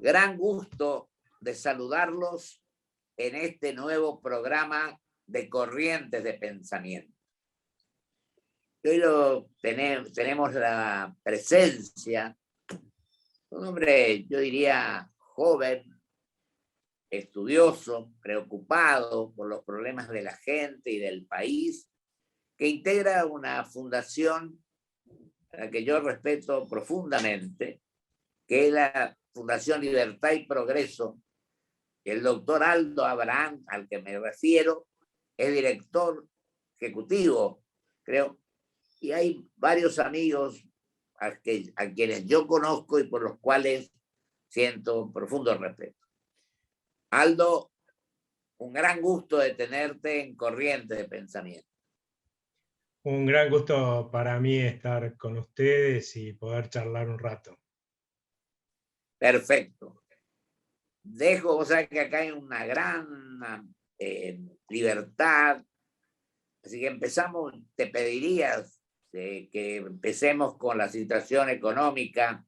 Gran gusto de saludarlos en este nuevo programa de Corrientes de Pensamiento. Hoy tenemos la presencia de un hombre, yo diría, joven, estudioso, preocupado por los problemas de la gente y del país, que integra una fundación a la que yo respeto profundamente, que es la Fundación Libertad y Progreso. El doctor Aldo Abraham, al que me refiero, es director ejecutivo, creo, y hay varios amigos a quienes yo conozco y por los cuales siento profundo respeto. Aldo, un gran gusto de tenerte en Corriente de Pensamiento. Un gran gusto para mí estar con ustedes y poder charlar un rato. Perfecto. O sea que acá hay una gran libertad. Así que empezamos, te pedirías que empecemos con la situación económica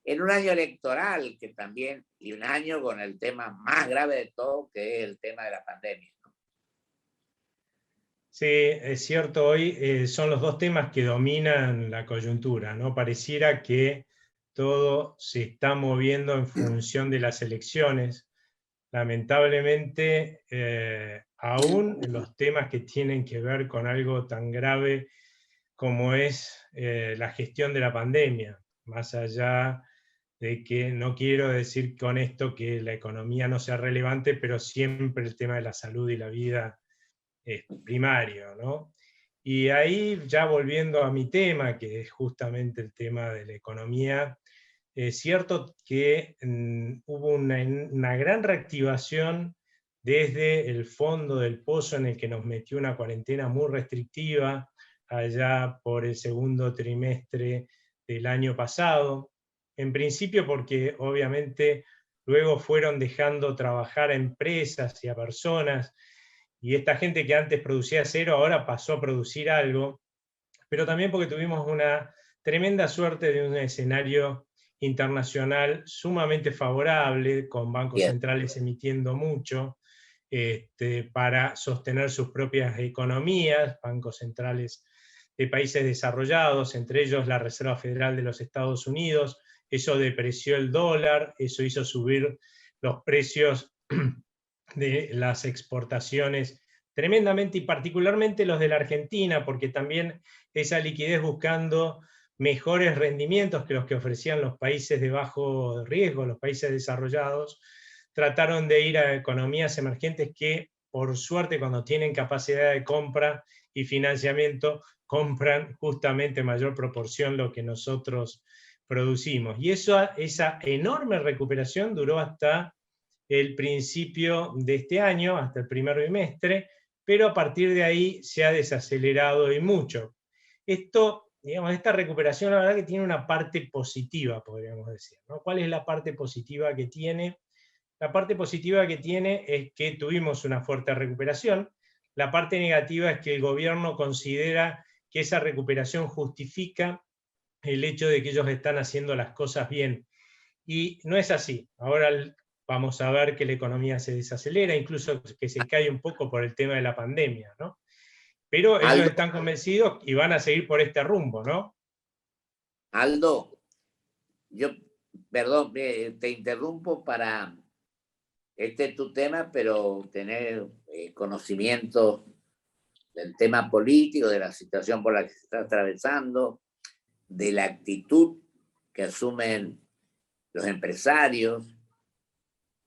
en un año electoral que también, y un año con el tema más grave de todo, que es el tema de la pandemia, ¿no? Sí, es cierto, hoy son los dos temas que dominan la coyuntura, ¿no? Pareciera que todo se está moviendo en función de las elecciones. Lamentablemente, aún en los temas que tienen que ver con algo tan grave como es la gestión de la pandemia, más allá de que no quiero decir con esto que la economía no sea relevante, pero siempre el tema de la salud y la vida es primario, ¿no? Y ahí, ya volviendo a mi tema, que es justamente el tema de la economía, es cierto que hubo una gran reactivación desde el fondo del pozo en el que nos metió una cuarentena muy restrictiva allá por el segundo trimestre del año pasado. En principio porque obviamente luego fueron dejando trabajar a empresas y a personas, y esta gente que antes producía cero ahora pasó a producir algo, pero también porque tuvimos una tremenda suerte de un escenario internacional sumamente favorable, con bancos Bien. centrales emitiendo mucho para sostener sus propias economías, bancos centrales de países desarrollados, entre ellos la Reserva Federal de los Estados Unidos. Eso depreció el dólar, eso hizo subir los precios de las exportaciones tremendamente, y particularmente los de la Argentina, porque también esa liquidez buscando mejores rendimientos que los que ofrecían los países de bajo riesgo, los países desarrollados, trataron de ir a economías emergentes que, por suerte, cuando tienen capacidad de compra y financiamiento, compran justamente en mayor proporción lo que nosotros producimos. Y esa enorme recuperación duró hasta el principio de este año, hasta el primer bimestre, pero a partir de ahí se ha desacelerado y mucho. Esta recuperación, la verdad que tiene una parte positiva, podríamos decir, ¿no? ¿Cuál es la parte positiva que tiene? La parte positiva que tiene es que tuvimos una fuerte recuperación. La parte negativa es que el gobierno considera que esa recuperación justifica el hecho de que ellos están haciendo las cosas bien. Y no es así. Ahora vamos a ver que la economía se desacelera, incluso que se cae un poco por el tema de la pandemia, ¿no? Pero ellos Aldo, están convencidos y van a seguir por este rumbo, ¿no? Aldo, yo, perdón, te interrumpo para este es tu tema, pero tener conocimiento del tema político, de la situación por la que se está atravesando, de la actitud que asumen los empresarios,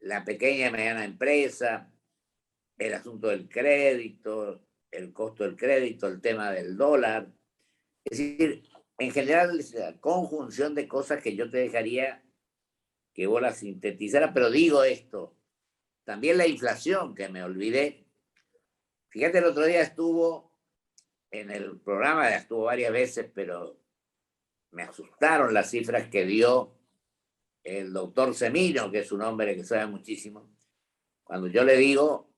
la pequeña y mediana empresa, el asunto del crédito, el costo del crédito, el tema del dólar. Es decir, en general, la conjunción de cosas que yo te dejaría que vos las sintetizaras, pero digo esto, también la inflación, que me olvidé. Fíjate, el otro día estuvo en el programa, estuvo varias veces, pero me asustaron las cifras que dio el doctor Semino, que es un hombre que sabe muchísimo. Cuando yo le digo,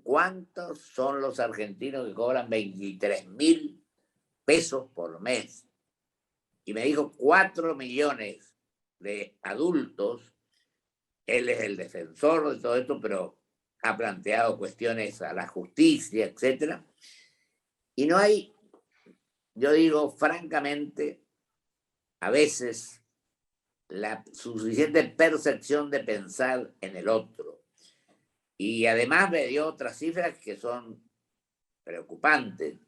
¿cuántos son los argentinos que cobran 23.000 pesos por mes? Y me dijo 4 millones de adultos él es el defensor de todo esto, pero ha planteado cuestiones a la justicia, etcétera. Y no hay, yo digo francamente, a veces la suficiente percepción de pensar en el otro. Y además me dio otras cifras que son preocupantes.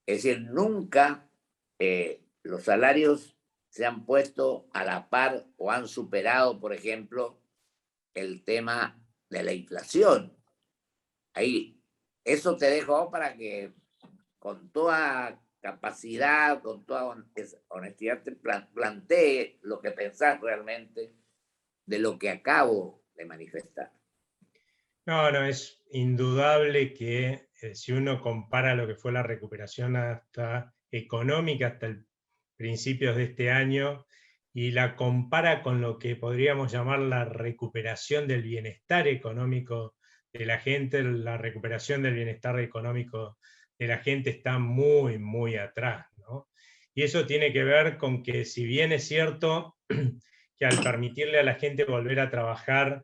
Es decir, nunca los salarios se han puesto a la par o han superado, por ejemplo, el tema de la inflación. Ahí, eso te dejo para que con toda capacidad, con toda honestidad, te plantee lo que pensás realmente de lo que acabo de manifestar. No, es indudable que si uno compara lo que fue la recuperación hasta económica hasta el principios de este año y la compara con lo que podríamos llamar la recuperación del bienestar económico de la gente, la recuperación del bienestar económico de la gente está muy, muy atrás, ¿no? Y eso tiene que ver con que, si bien es cierto que al permitirle a la gente volver a trabajar,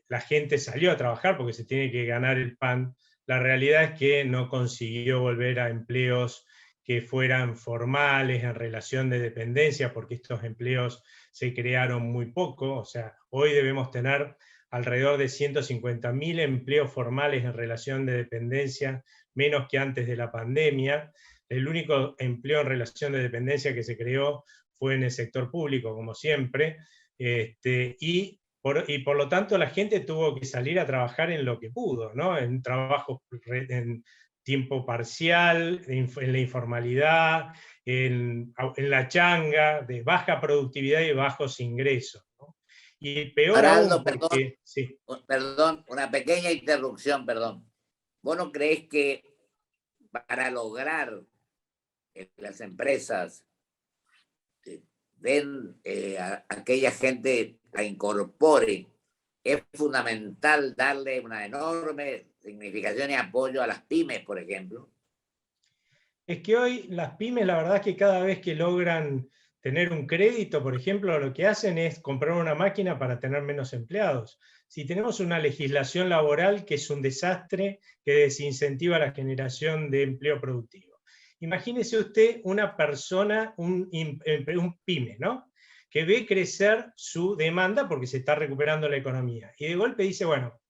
la gente salió a trabajar porque se tiene que ganar el pan, la realidad es que no consiguió volver a empleos que fueran formales en relación de dependencia, porque estos empleos se crearon muy poco. O sea, hoy debemos tener alrededor de 150.000 empleos formales en relación de dependencia, menos que antes de la pandemia. El único empleo en relación de dependencia que se creó fue en el sector público, como siempre, y por lo tanto la gente tuvo que salir a trabajar en lo que pudo, ¿no? En trabajos, en tiempo parcial, en la informalidad, en la changa, de baja productividad y bajos ingresos, ¿no? Y peor Araldo, aún porque... Sí. perdón, una pequeña interrupción, perdón. ¿Vos no crees que para lograr que las empresas den a aquella gente la incorpore, es fundamental darle una enorme significación y apoyo a las pymes, por ejemplo? Es que hoy las pymes, la verdad es que cada vez que logran tener un crédito, por ejemplo, lo que hacen es comprar una máquina para tener menos empleados. Si tenemos una legislación laboral que es un desastre, que desincentiva la generación de empleo productivo. Imagínese usted una persona, un pyme, ¿no? Que ve crecer su demanda porque se está recuperando la economía. Y de golpe dice, bueno,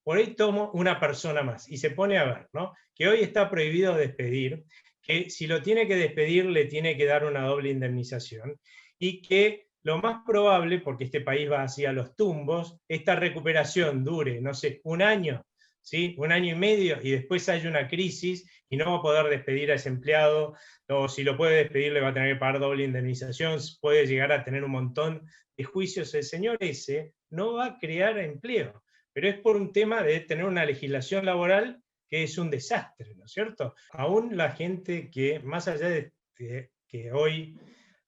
por ahí tomo una persona más y se pone a ver, ¿no? Que hoy está prohibido despedir, que si lo tiene que despedir le tiene que dar una doble indemnización y que lo más probable, porque este país va hacia los tumbos, esta recuperación dure, no sé, un año, ¿sí? 1 año y medio, y después hay una crisis y no va a poder despedir a ese empleado, o si lo puede despedir le va a tener que pagar doble indemnización, puede llegar a tener un montón de juicios. El señor ese no va a crear empleo, pero es por un tema de tener una legislación laboral que es un desastre, ¿no es cierto? Aún la gente que, más allá de que hoy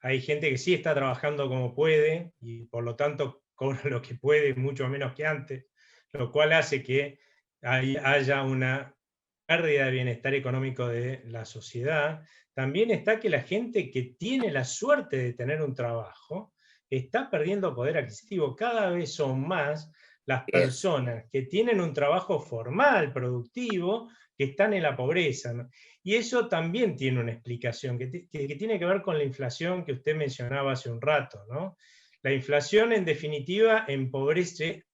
hay gente que sí está trabajando como puede y por lo tanto cobra lo que puede, mucho menos que antes, lo cual hace que haya una pérdida de bienestar económico de la sociedad. También está que la gente que tiene la suerte de tener un trabajo está perdiendo poder adquisitivo. Cada vez son más las personas que tienen un trabajo formal, productivo, que están en la pobreza, ¿no? Y eso también tiene una explicación, que tiene que ver con la inflación que usted mencionaba hace un rato, ¿no? La inflación, en definitiva,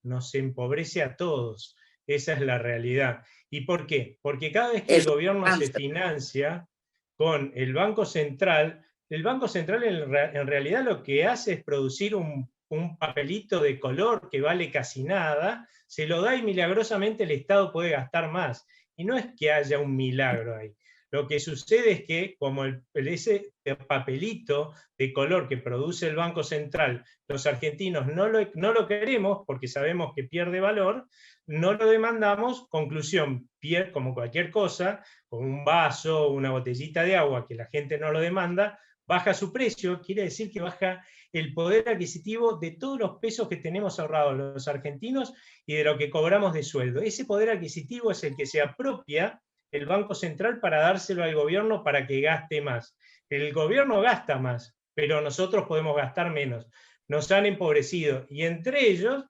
nos empobrece a todos. Esa es la realidad. ¿Y por qué? Porque cada vez que el gobierno se financia con el Banco Central en realidad lo que hace es producir un papelito de color que vale casi nada, se lo da y milagrosamente el Estado puede gastar más. Y no es que haya un milagro ahí. Lo que sucede es que, como ese papelito de color que produce el Banco Central, los argentinos no lo queremos porque sabemos que pierde valor, no lo demandamos, conclusión, como cualquier cosa, con un vaso, una botellita de agua que la gente no lo demanda, baja su precio, quiere decir que baja el poder adquisitivo de todos los pesos que tenemos ahorrados los argentinos y de lo que cobramos de sueldo. Ese poder adquisitivo es el que se apropia el Banco Central para dárselo al gobierno para que gaste más. El gobierno gasta más, pero nosotros podemos gastar menos. Nos han empobrecido, y entre ellos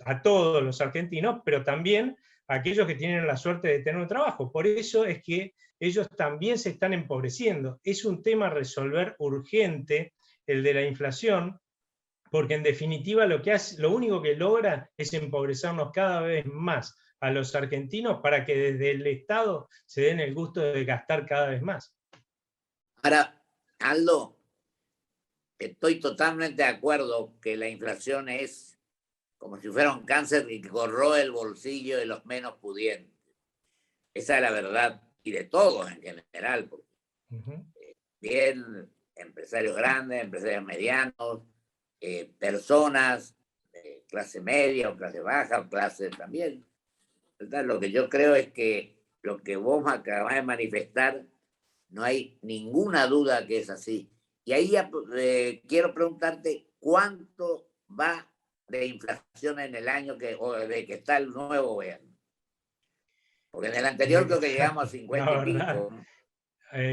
a todos los argentinos, pero también a aquellos que tienen la suerte de tener un trabajo. Por eso es que ellos también se están empobreciendo. Es un tema a resolver urgente, el de la inflación, porque en definitiva lo único que logra es empobrecernos cada vez más a los argentinos para que desde el Estado se den el gusto de gastar cada vez más. Ahora, Aldo, estoy totalmente de acuerdo que la inflación es como si fuera un cáncer que corroe el bolsillo de los menos pudientes. Esa es la verdad, y de todos en general, porque bien, empresarios grandes, empresarios medianos, personas de clase media o clase baja o clase también, ¿verdad? Lo que yo creo es que lo que vos acabás de manifestar, no hay ninguna duda que es así. Y ahí quiero preguntarte cuánto va de inflación en el año o de que está el nuevo gobierno. Porque en el anterior creo que llegamos a 50 y pico.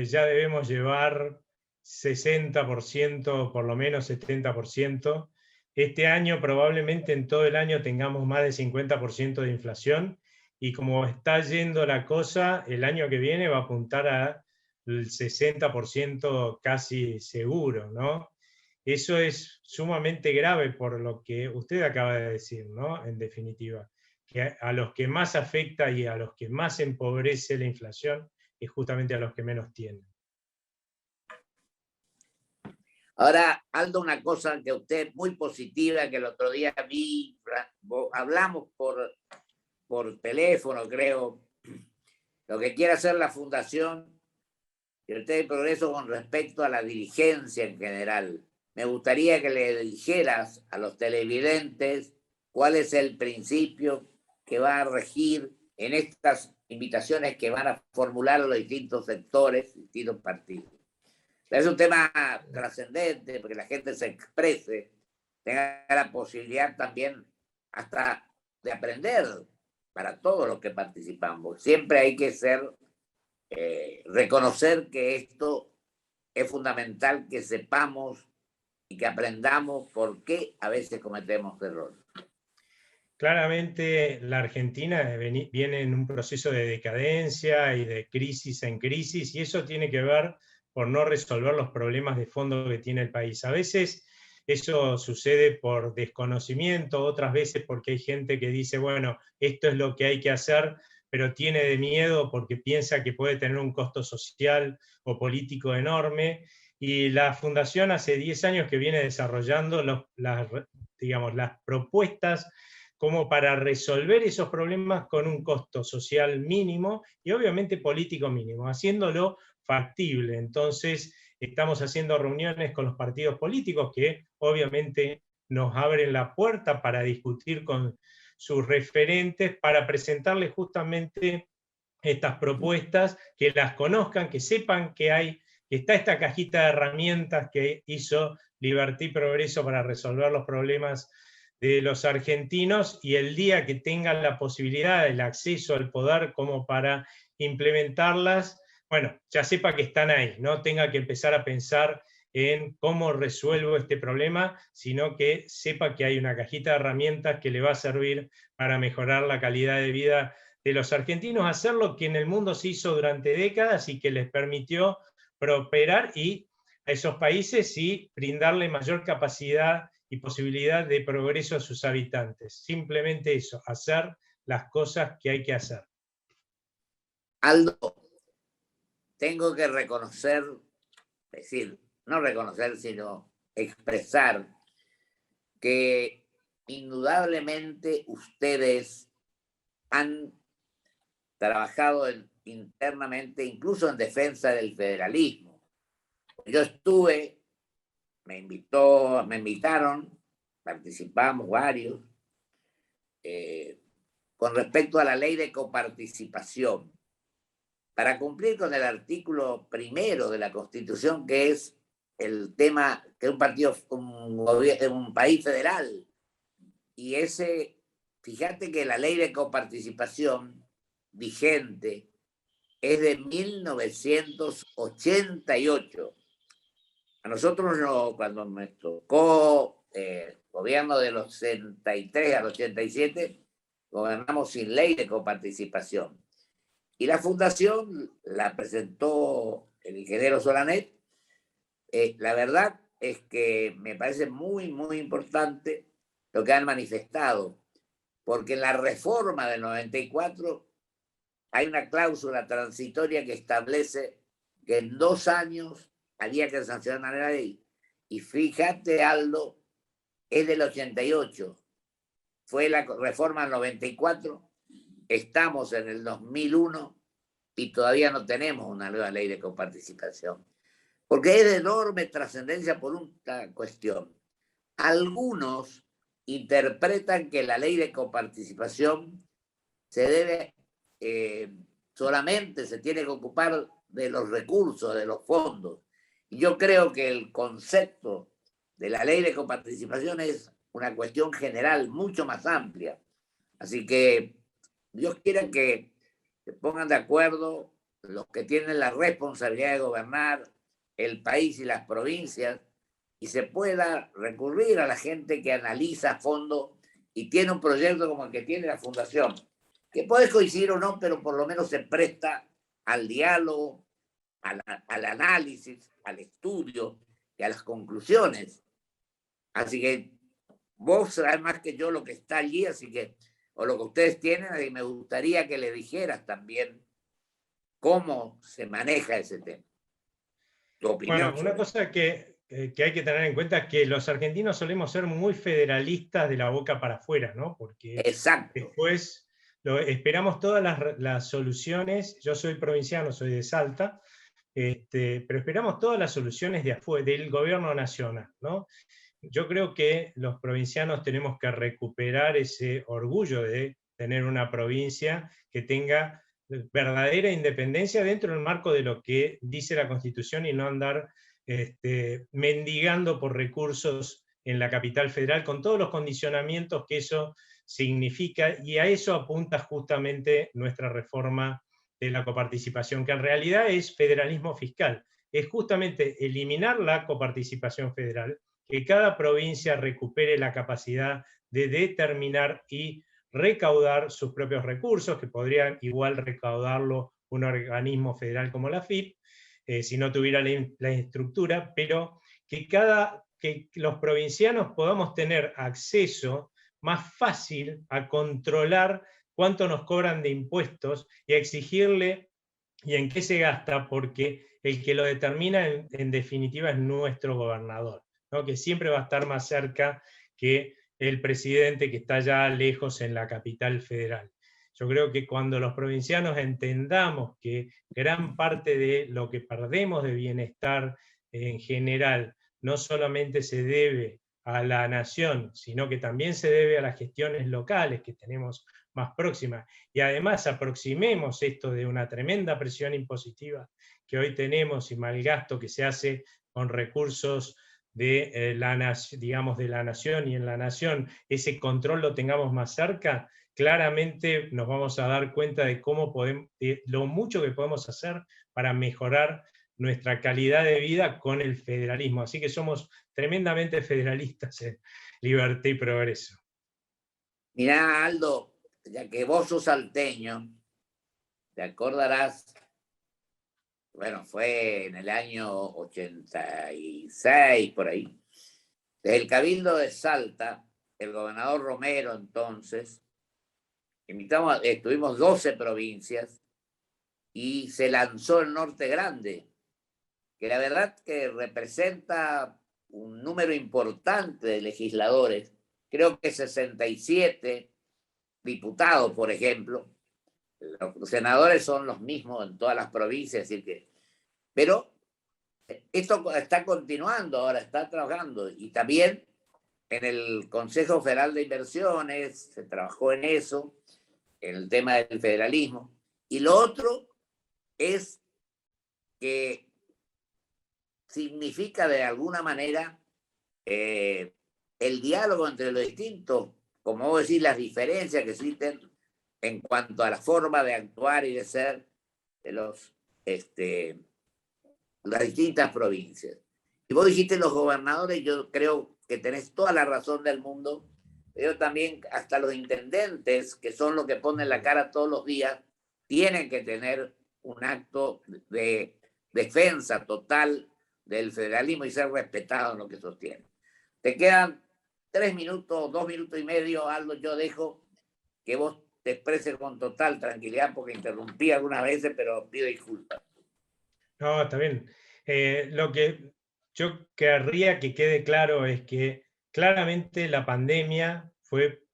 Ya debemos llevar 60%, por lo menos 70%. Este año probablemente en todo el año tengamos más de 50% de inflación, y como está yendo la cosa, el año que viene va a apuntar al 60% casi seguro, ¿no? Eso es sumamente grave por lo que usted acaba de decir, ¿no? En definitiva, que a los que más afecta y a los que más empobrece la inflación es justamente a los que menos tienen. Ahora, Aldo, una cosa que usted es muy positiva, que el otro día hablamos por teléfono, creo, lo que quiere hacer la Fundación Libertad y Progreso con respecto a la dirigencia en general. Me gustaría que le dijeras a los televidentes cuál es el principio que va a regir en estas invitaciones que van a formular los distintos sectores, distintos partidos. Es un tema trascendente porque la gente se exprese, tenga la posibilidad también hasta de aprender para todos los que participamos. Siempre hay que reconocer que esto es fundamental, que sepamos y que aprendamos por qué a veces cometemos errores. Claramente la Argentina viene en un proceso de decadencia y de crisis en crisis, y eso tiene que ver por no resolver los problemas de fondo que tiene el país. A veces eso sucede por desconocimiento, otras veces porque hay gente que dice, bueno, esto es lo que hay que hacer, pero tiene de miedo porque piensa que puede tener un costo social o político enorme. Y la Fundación hace 10 años que viene desarrollando las propuestas como para resolver esos problemas con un costo social mínimo y obviamente político mínimo, haciéndolo factible. Entonces, estamos haciendo reuniones con los partidos políticos que obviamente nos abren la puerta para discutir con sus referentes, para presentarles justamente estas propuestas, que las conozcan, que sepan que está esta cajita de herramientas que hizo Libertad y Progreso para resolver los problemas de los argentinos, y el día que tengan la posibilidad, el acceso al poder como para implementarlas, bueno, ya sepa que están ahí, no tenga que empezar a pensar en cómo resuelvo este problema, sino que sepa que hay una cajita de herramientas que le va a servir para mejorar la calidad de vida de los argentinos, hacer lo que en el mundo se hizo durante décadas y que les permitió prosperar, y a esos países sí brindarle mayor capacidad y posibilidad de progreso a sus habitantes. Simplemente eso, hacer las cosas que hay que hacer. Aldo, tengo que reconocer, decir, no reconocer, sino expresar que indudablemente ustedes han trabajado internamente, incluso en defensa del federalismo. Yo estuve, me invitaron, participamos varios, con respecto a la ley de coparticipación, para cumplir con el artículo 1 de la Constitución, que es el tema que es un país federal. Y fíjate que la ley de coparticipación vigente es de 1988. A nosotros cuando me tocó gobierno de los 63 al 87, gobernamos sin ley de coparticipación. Y la fundación la presentó el ingeniero Solanet. La verdad es que me parece muy, muy importante lo que han manifestado, porque en la reforma del 94 hay una cláusula transitoria que establece que en 2 años había que sancionar la ley. Y fíjate, Aldo, es del 88, fue la reforma del 94, estamos en el 2001 y todavía no tenemos una nueva ley de coparticipación, porque es de enorme trascendencia por una cuestión. Algunos interpretan que la ley de coparticipación se debe, solamente se tiene que ocupar de los recursos, de los fondos. Y yo creo que el concepto de la ley de coparticipación es una cuestión general mucho más amplia. Así que Dios quiera que se pongan de acuerdo los que tienen la responsabilidad de gobernar el país y las provincias y se pueda recurrir a la gente que analiza a fondo y tiene un proyecto como el que tiene la Fundación, que puede coincidir o no, pero por lo menos se presta al diálogo, al análisis, al estudio y a las conclusiones. Así que vos sabés más que yo lo que está allí, así que, o lo que ustedes tienen, y me gustaría que le dijeras también cómo se maneja ese tema. Tu opinión. Bueno, una cosa que hay que tener en cuenta es que los argentinos solemos ser muy federalistas de la boca para afuera, ¿no? Porque Exacto. después esperamos todas las soluciones. Yo soy provinciano, soy de Salta, pero esperamos todas las soluciones de afuera, del gobierno nacional, ¿no? Yo creo que los provincianos tenemos que recuperar ese orgullo de tener una provincia que tenga verdadera independencia dentro del marco de lo que dice la Constitución y no andar mendigando por recursos en la capital federal con todos los condicionamientos que eso significa, y a eso apunta justamente nuestra reforma de la coparticipación, que en realidad es federalismo fiscal, es justamente eliminar la coparticipación federal, que cada provincia recupere la capacidad de determinar y recaudar sus propios recursos, que podrían igual recaudarlo un organismo federal como la AFIP, si no tuviera la estructura, pero que los provincianos podamos tener acceso más fácil a controlar cuánto nos cobran de impuestos y a exigirle y en qué se gasta, porque el que lo determina en definitiva es nuestro gobernador, ¿no? Que siempre va a estar más cerca que el presidente que está ya lejos en la capital federal. Yo creo que cuando los provincianos entendamos que gran parte de lo que perdemos de bienestar en general no solamente se debe a la nación, sino que también se debe a las gestiones locales que tenemos más próximas, y además aproximemos esto de una tremenda presión impositiva que hoy tenemos y malgasto que se hace con recursos de digamos, de la nación, y en la nación ese control lo tengamos más cerca, claramente nos vamos a dar cuenta de cómo podemos, de lo mucho que podemos hacer para mejorar nuestra calidad de vida con el federalismo. Así que somos tremendamente federalistas en Libertad y Progreso. Mirá, Aldo, ya que vos sos salteño, te acordarás, bueno, fue en el año 86, por ahí, desde el Cabildo de Salta, el gobernador Romero entonces, estuvimos 12 provincias y se lanzó el Norte Grande, que la verdad que representa un número importante de legisladores, creo que 67 diputados, por ejemplo. Los senadores son los mismos en todas las provincias, así que, pero esto está continuando ahora, está trabajando, y también en el Consejo Federal de Inversiones se trabajó en eso, en el tema del federalismo. Y lo otro es que significa de alguna manera el diálogo entre los distintos, como vos decís, las diferencias que existen en cuanto a la forma de actuar y de ser de las distintas provincias. Y vos dijiste los gobernadores, yo creo que tenés toda la razón del mundo, pero también hasta los intendentes, que son los que ponen la cara todos los días, tienen que tener un acto de defensa total del federalismo y ser respetados en lo que sostienen. Te quedan 3 minutos, 2 minutos y medio, Aldo. Yo dejo que vos te expreses con total tranquilidad porque interrumpí algunas veces, pero pido disculpas. No, está bien. Lo que yo querría que quede claro es que claramente la pandemia fue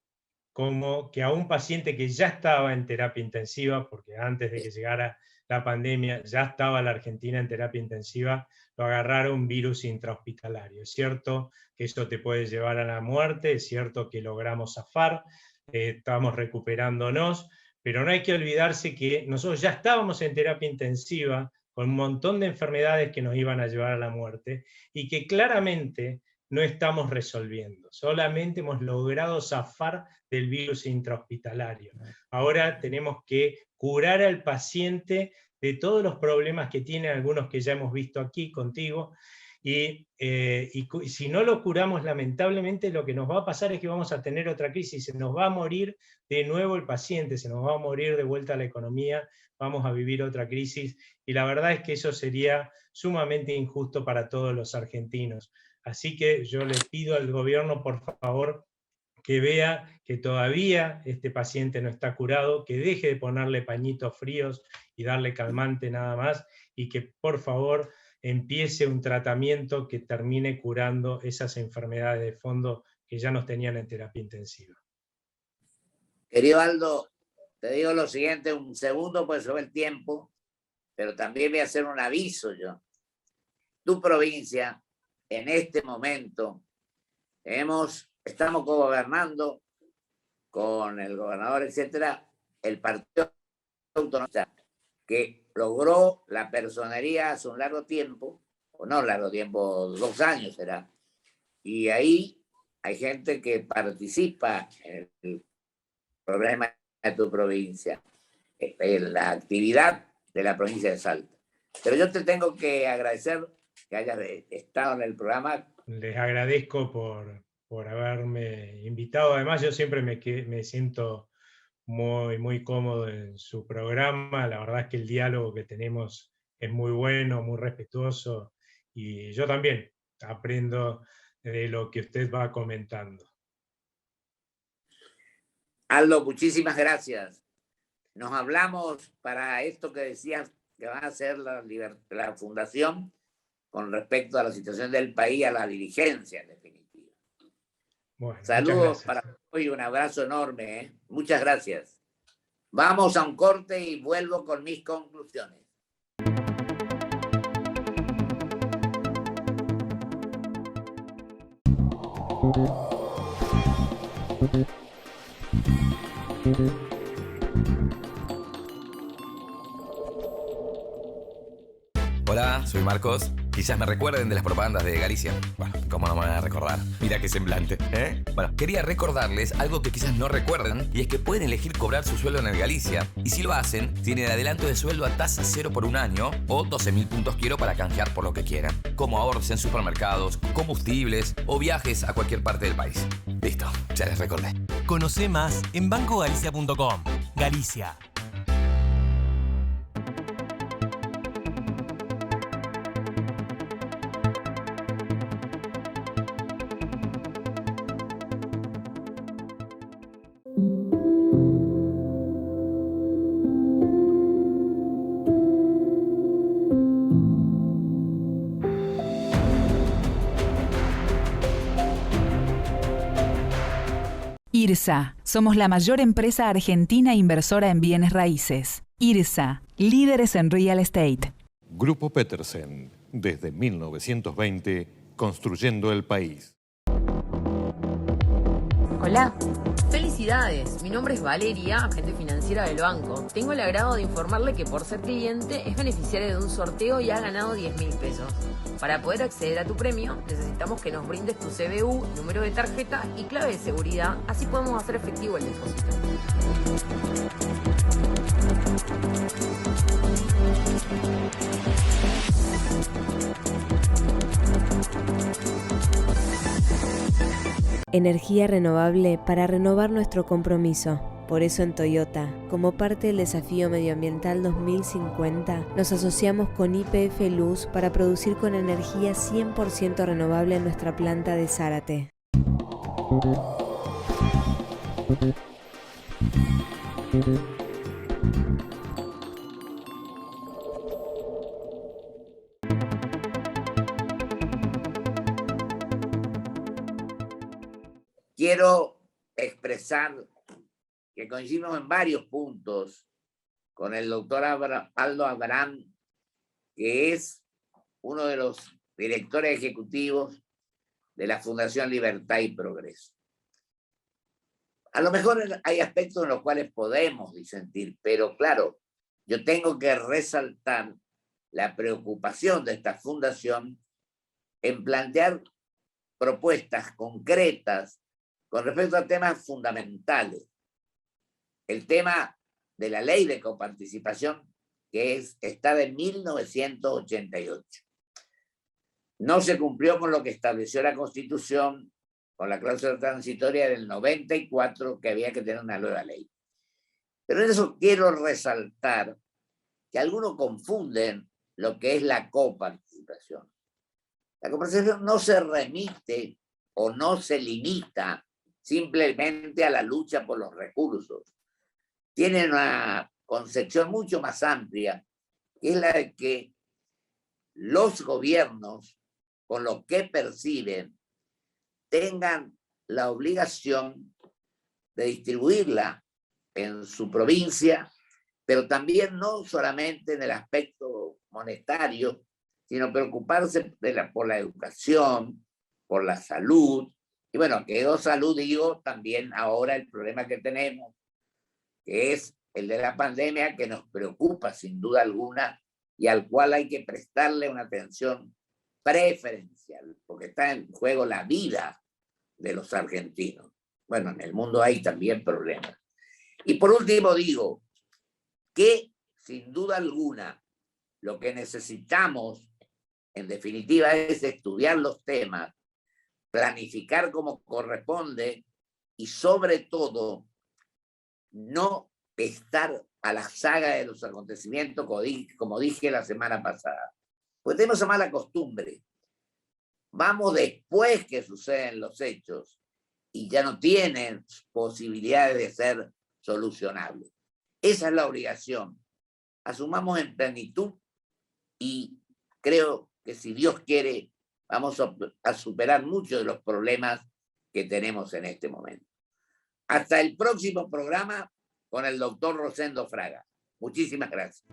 como que a un paciente que ya estaba en terapia intensiva, porque antes de que llegara la pandemia ya estaba la Argentina en terapia intensiva, lo agarraron virus intrahospitalario. Es cierto que eso te puede llevar a la muerte, es cierto que logramos zafar, estamos recuperándonos, pero no hay que olvidarse que nosotros ya estábamos en terapia intensiva con un montón de enfermedades que nos iban a llevar a la muerte y que claramente no estamos resolviendo, solamente hemos logrado zafar del virus intrahospitalario. Ahora tenemos que curar al paciente de todos los problemas que tiene, algunos que ya hemos visto aquí contigo, y si no lo curamos, lamentablemente lo que nos va a pasar es que vamos a tener otra crisis, se nos va a morir de nuevo el paciente, se nos va a morir de vuelta a la economía, vamos a vivir otra crisis, y la verdad es que eso sería sumamente injusto para todos los argentinos. Así que yo le pido al gobierno, por favor, que vea que todavía este paciente no está curado, que deje de ponerle pañitos fríos y darle calmante nada más, y que por favor empiece un tratamiento que termine curando esas enfermedades de fondo que ya nos tenían en terapia intensiva. Querido Aldo, te digo lo siguiente, un segundo pues sobre el tiempo, pero también voy a hacer un aviso yo. Tu provincia, en este momento, estamos gobernando con el gobernador, etcétera, el Partido Autónomo, que logró la personería hace un largo tiempo, o no largo tiempo, 2 años será, y ahí hay gente que participa en el problema de tu provincia, en la actividad de la provincia de Salta. Pero yo te tengo que agradecer que hayas estado en el programa. Les agradezco por haberme invitado. Además, yo siempre me siento muy, muy cómodo en su programa. La verdad es que el diálogo que tenemos es muy bueno, muy respetuoso, y yo también aprendo de lo que usted va comentando. Aldo, muchísimas gracias. Nos hablamos para esto que decías que va a hacer la fundación con respecto a la situación del país, a la dirigencia, en definitiva. Bueno, saludos para hoy, un abrazo enorme, ¿eh? Muchas gracias. Vamos a un corte y vuelvo con mis conclusiones. Hola, soy Marcos. Quizás me recuerden de las propagandas de Galicia. Bueno, ¿cómo no me van a recordar? Mira qué semblante, ¿eh? Bueno, quería recordarles algo que quizás no recuerden, y es que pueden elegir cobrar su sueldo en el Galicia. Y si lo hacen, tienen adelanto de sueldo a tasa 0 por 1 año o 12.000 puntos quiero para canjear por lo que quieran, como ahorros en supermercados, combustibles o viajes a cualquier parte del país. Listo, ya les recordé. Conoce más en bancogalicia.com. Galicia. IRSA. Somos la mayor empresa argentina inversora en bienes raíces. IRSA. Líderes en real estate. Grupo Petersen. Desde 1920, construyendo el país. Hola. Felicidades, mi nombre es Valeria, agente financiera del banco. Tengo el agrado de informarle que por ser cliente es beneficiario de un sorteo y ha ganado 10.000 pesos. Para poder acceder a tu premio, necesitamos que nos brindes tu CBU, número de tarjeta y clave de seguridad, así podemos hacer efectivo el depósito. Energía renovable para renovar nuestro compromiso. Por eso en Toyota, como parte del desafío medioambiental 2050, nos asociamos con YPF Luz para producir con energía 100% renovable en nuestra planta de Zárate. Quiero expresar que coincidimos en varios puntos con el doctor Aldo Abraham, que es uno de los directores ejecutivos de la Fundación Libertad y Progreso. A lo mejor hay aspectos en los cuales podemos disentir, pero claro, yo tengo que resaltar la preocupación de esta fundación en plantear propuestas concretas con respecto a temas fundamentales. El tema de la ley de coparticipación, que está de 1988. No se cumplió con lo que estableció la Constitución, con la cláusula transitoria del 94, que había que tener una nueva ley. Pero en eso quiero resaltar que algunos confunden lo que es la coparticipación. La coparticipación no se remite o no se limita simplemente a la lucha por los recursos. Tiene una concepción mucho más amplia, que es la de que los gobiernos, con lo que perciben, tengan la obligación de distribuirla en su provincia, pero también no solamente en el aspecto monetario, sino preocuparse por la educación, por la salud. Y bueno, que yo salud digo también ahora el problema que tenemos, que es el de la pandemia, que nos preocupa sin duda alguna y al cual hay que prestarle una atención preferencial, porque está en juego la vida de los argentinos. Bueno, en el mundo hay también problemas. Y por último digo que sin duda alguna lo que necesitamos en definitiva es estudiar los temas, planificar como corresponde y sobre todo no estar a la saga de los acontecimientos, como dije la semana pasada. Pues tenemos esa mala costumbre. Vamos después que suceden los hechos y ya no tienen posibilidades de ser solucionables. Esa es la obligación. Asumamos en plenitud y creo que si Dios quiere vamos a superar muchos de los problemas que tenemos en este momento. Hasta el próximo programa con el doctor Rosendo Fraga. Muchísimas gracias.